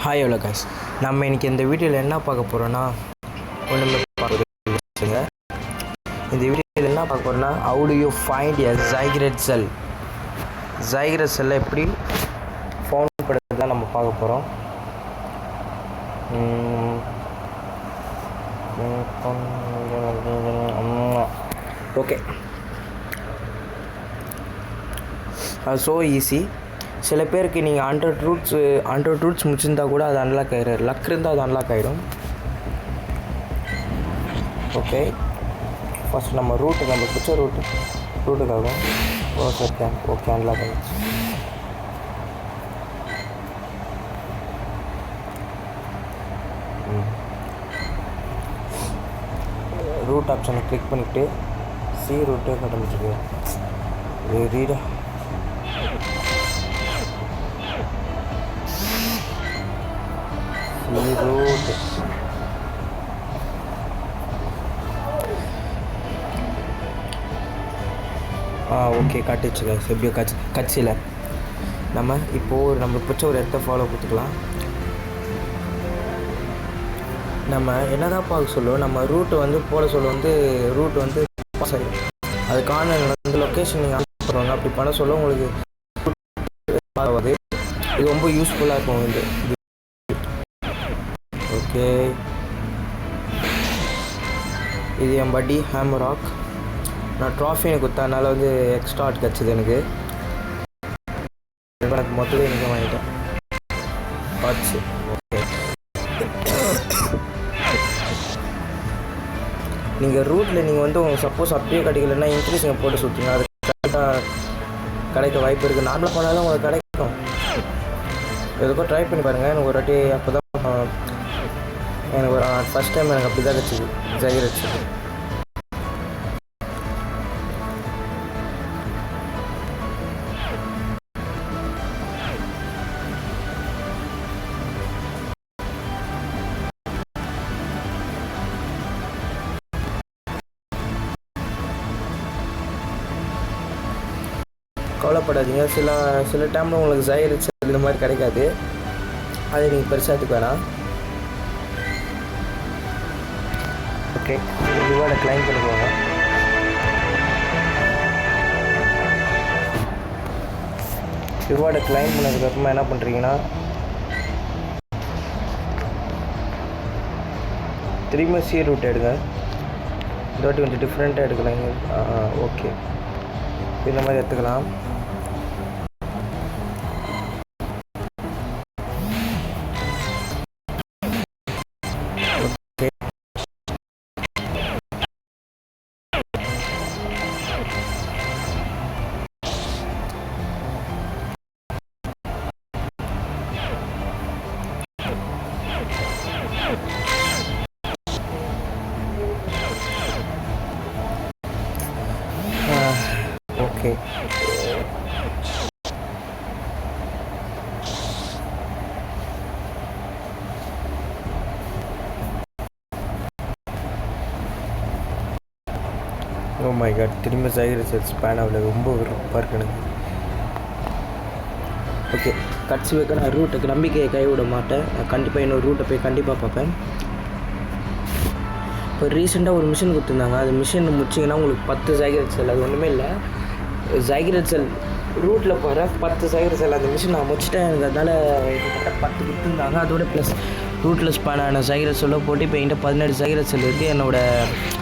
Hi hello guys, நம்ம இன்றைக்கி இந்த வீடியோவில் என்ன பார்க்க போகிறோன்னா ஒன்றுமே பார்க்குறதுங்க. இந்த வீடியோவில் என்ன பார்க்க போகிறோன்னா how do you find a ஜைக்ரேட் செல்லை எப்படி ஃபவுண்ட் பண்ணுறது தான் நம்ம பார்க்க போகிறோம். ஓகே, அது ஸோ ஈஸி. சில பேருக்கு நீங்கள் 100 ரூட்ஸ் முடிச்சிருந்தா கூட அது அன்லாக் ஆகிடும். லக் இருந்தால் அது அன்லாக் ஆகிடும். ஓகே, ஃபஸ்ட் நம்ம பிடிச்ச ரூட்டுக்காகும். ஓகே அன்லாக் ஆகிடுச்சு. ரூட் ஆப்ஷனை கிளிக் பண்ணிவிட்டு சி ரூட்டே கண்டுபிடிச்சிருக்கு. ரீடா ரூட் ஓகே காட்டுச்சுங்க. எப்படியோ கட்சியில் நம்ம இப்போது நம்மளுக்கு பிடிச்ச ஒரு இடத்த ஃபாலோ கொடுத்துக்கலாம். நம்ம என்ன தான் பார்க்க சொல்லுவோம், நம்ம ரூட்டு வந்து போட சொல்ல ரூட் வந்து சரி அதுக்கான வந்து லொக்கேஷன் நீங்கள் அனுப்புகிறாங்க. அப்படி பண்ண சொல்ல உங்களுக்கு இது ரொம்ப யூஸ்ஃபுல்லாக இருக்கும். இது ஓகே, இது என் பட்டி ஹேமராக். நான் ட்ராஃபி எனக்கு கொடுத்தனால வந்து எக்ஸ்ட்ரா ஆட் கிடச்சிது எனக்கு மொத்தம் எனக்கு வாங்கிட்டேன் ஆச்சு. ஓகே, நீங்கள் ரூட்டில் நீங்கள் வந்து உங்களுக்கு சப்போஸ் அப்படியே கிடைக்கலன்னா இன்க்ரீஸிங்க போட்டு சுற்றுங்க. அது கரெக்டாக கிடைக்க வாய்ப்பு இருக்குது. நார்மலாக போனாலும் உங்களுக்கு கிடைக்கும். எதுக்கோ ட்ரை பண்ணி பாருங்கள். எனக்கு ஒரு வாட்டி அப்போ தான் எனக்கு ஒரு ஃபஸ்ட் டைம் எனக்கு அப்படி தான் கிடச்சிது ஜைக்ரேட் செல். கவலைப்படாதீங்க. சில டைமில் உங்களுக்கு ஜைக்ரேட் செல் இந்த மாதிரி கிடைக்காது. அதை நீங்கள் பெருசாக எடுத்துக்க வேணாம். ஓகே, ரிவார்டை கிளைம் பண்ணிக்கோங்க. ரிவார்டை கிளைம் பண்ணதுக்கப்புறமா என்ன பண்ணுறீங்கன்னா திரும்ப சி ரூட் எடுங்க. இந்த வாட்டி கொஞ்சம் டிஃப்ரெண்ட்டாக எடுக்கலாம். ஓகே, இந்த மாதிரி எடுத்துக்கலாம். ஓகே, ஓ மை காட், திரும்ப ஜைக்ரேட் செல் ஸ்பேன் ஆகல. ரொம்ப விருப்பமாக இருக்கு எனக்கு. ஓகே, கட்சி வைக்க நான் ரூட்டுக்கு நம்பிக்கையை கைவிட மாட்டேன். நான் கண்டிப்பாக இன்னொரு ரூட்டை போய் கண்டிப்பாக பார்ப்பேன். இப்போ ரீசெண்டாக ஒரு மிஷின் கொடுத்துருந்தாங்க. அது மிஷின் முடிச்சிங்கன்னா உங்களுக்கு 10 ஜைக்ரேட் செல். அது ஒன்றுமே இல்லை, ஜைக்ரேட் செல் ரூட்டில் போகிற 10 ஜைக்ரேட் செல். அந்த மிஷின் நான் முடிச்சிட்டேன். எனக்கு அதனால் 10 கொடுத்துருந்தாங்க. அதோட ப்ளஸ் ரூட்டில் ஸ்பேனான ஜைக்ரேட் செல்லை போட்டு இப்போ என்கிட்ட 17 ஜைக்ரேட் செல் இருக்குது. என்னோடய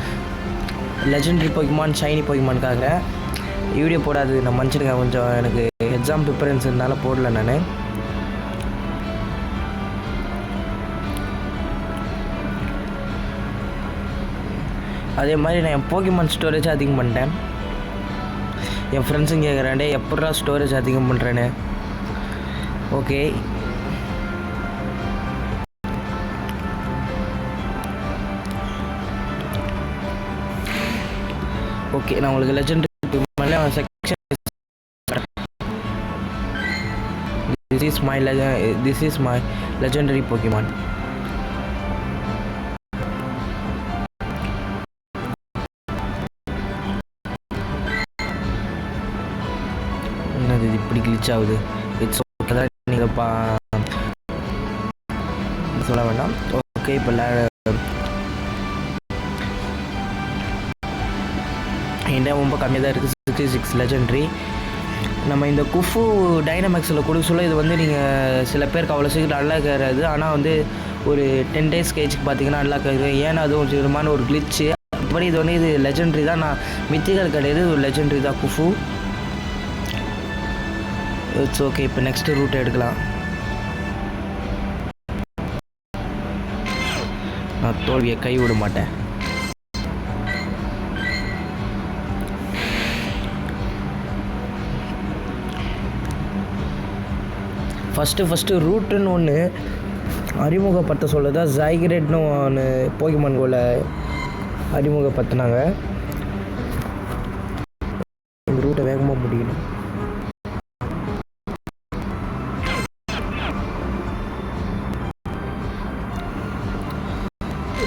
லெஜெண்டரி போக்கிமான் ஷைனி போக்கிமானுக்காக வீடியோ போடாது நான் மன்னிச்சிடுங்க. கொஞ்சம் எனக்கு எக்ஸாம் ப்ரிப்பரன்ஸ் இருந்தாலும் போடல நான். அதே மாதிரி நான் என் போக்கிமான் ஸ்டோரேஜ் அதிகம் பண்ணிட்டேன். என் ஃப்ரெண்ட்ஸும் கேட்குறாண்டே எப்படா ஸ்டோரேஜ் அதிகம் பண்ணுறேன்னு. ஓகே, ஓகே, நான் உங்களுக்கு legendary section this is my legendary Pokemon. என்னது இப்படி கிளிச் ஆகுது? It's okay. நீங்கள் சொல்ல வேண்டாம். ஓகே, இப்போ என்கிட்ட ரொம்ப கம்மியாக தான் இருக்குது, 66 லெஜெண்ட்ரி. நம்ம இந்த குஃபு டைனமேக்ஸில் கொடுக்க சொல்ல இது வந்து நீங்கள் சில பேருக்கு அவ்வளோ சீக்கிரம் அன்லாக் ஆகாது. ஆனால் வந்து ஒரு 10 days கேஜுக்கு பார்த்தீங்கன்னா அன்லாக் ஆகுது. ஏன்னா அதுவும் விதமான ஒரு கிளிச்சு. அப்படி இது வந்து இது லெஜெண்ட்ரி தான், நான் மித்திகள் கிடையாது, ஒரு லெஜெண்ட்ரி தான் குஃபு. It's okay. இப்போ நெக்ஸ்ட்டு ரூட் எடுக்கலாம். நான் தோல்வியை கை விட மாட்டேன். ஃபஸ்ட்டு ரூட்டுன்னு ஒன்று அறிமுகப்படுத்த சொல்லுதா ஜைகிரேட்னு ஒன்று போகிமான் கோல அறிமுகப்படுத்தினாங்க. இந்த ரூட்டை வேகமாக முடியணும்.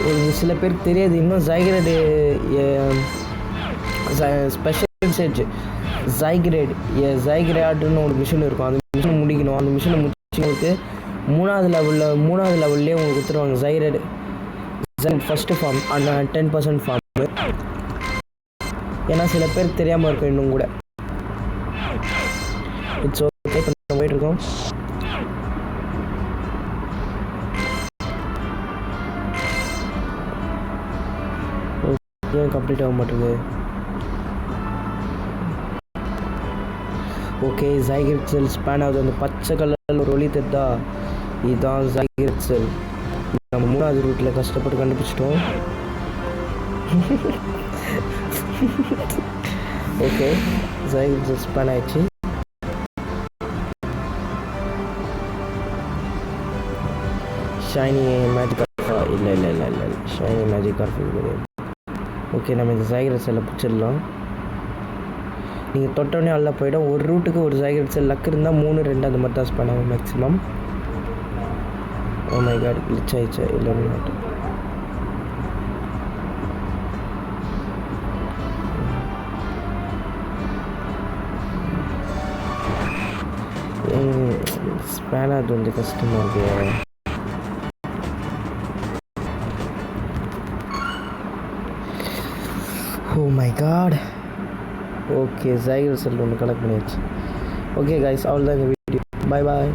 ஒரு சில பேருக்கு தெரியாது இன்னும் ஜைகிரேடு ஸ்பெஷல் ஸ்டேஜ் ஜைகிரேடுன்னு ஒரு மிஷின் இருக்கும். அந்த மிஷின் முடிக்கணும். அந்த மிஷினை முடிச்சு மூணாவது லெவல்லே உங்களுக்கு கொடுத்துருவாங்க ஜைகிரேடு ஃபஸ்ட்டு ஃபார்ம், அந்த 10% ஃபார்ம். ஏன்னா சில பேருக்கு தெரியாமல் இருக்கும் இன்னும் கூட. It's okay. இப்போ நம்ம போயிட்டுருக்கோம். ஏன் கம்ப்ளீட் ஆக மாட்டேங்குது? ஓகே, ஜைகிரேட் செல் ஸ்பேன் ஆகுது. அந்த பச்சை கலரில் ஒரு ஒளி தெரிதா, இதுதான் ஜைகிரேட் செல். நம்ம மூணாவது ரூட்டில் கஷ்டப்பட்டு கண்டுபிடிச்சிட்டோம். ஓகே, ஜைகிரேட் செல் ஸ்பேன் ஆயிடுச்சு. ஷைனி மேஜிக் இல்லை ஷைனி மேஜிக் ஆர்ஃபில் கிடையாது. ஓகே, நம்ம இந்த ஜைகிரேட் செல்லை பிடிச்சிடலாம். நீங்கள் தொட்டோடனே நல்லா போயிடும். ஒரு ரூட்டுக்கு ஒரு ஜைகிரேட் செல் லக் இருந்தால் 3-2 அந்த மாதிரி தான் ஸ்பேன் ஆகும் maximum. Oh my god, glitch ஆயிடுச்சு. இல்லை மாட்டேன். ஸ்பேன் ஆகுது, கொஞ்சம் கஷ்டமாக இருக்கு. Oh my god. ஓகே, ஜைகிரேட் செல் ஒன்று கலெக்ட் பண்ணியாச்சு. ஓகே கைஸ், அவ்வளோதான் இந்த வீடியோ. பாய்.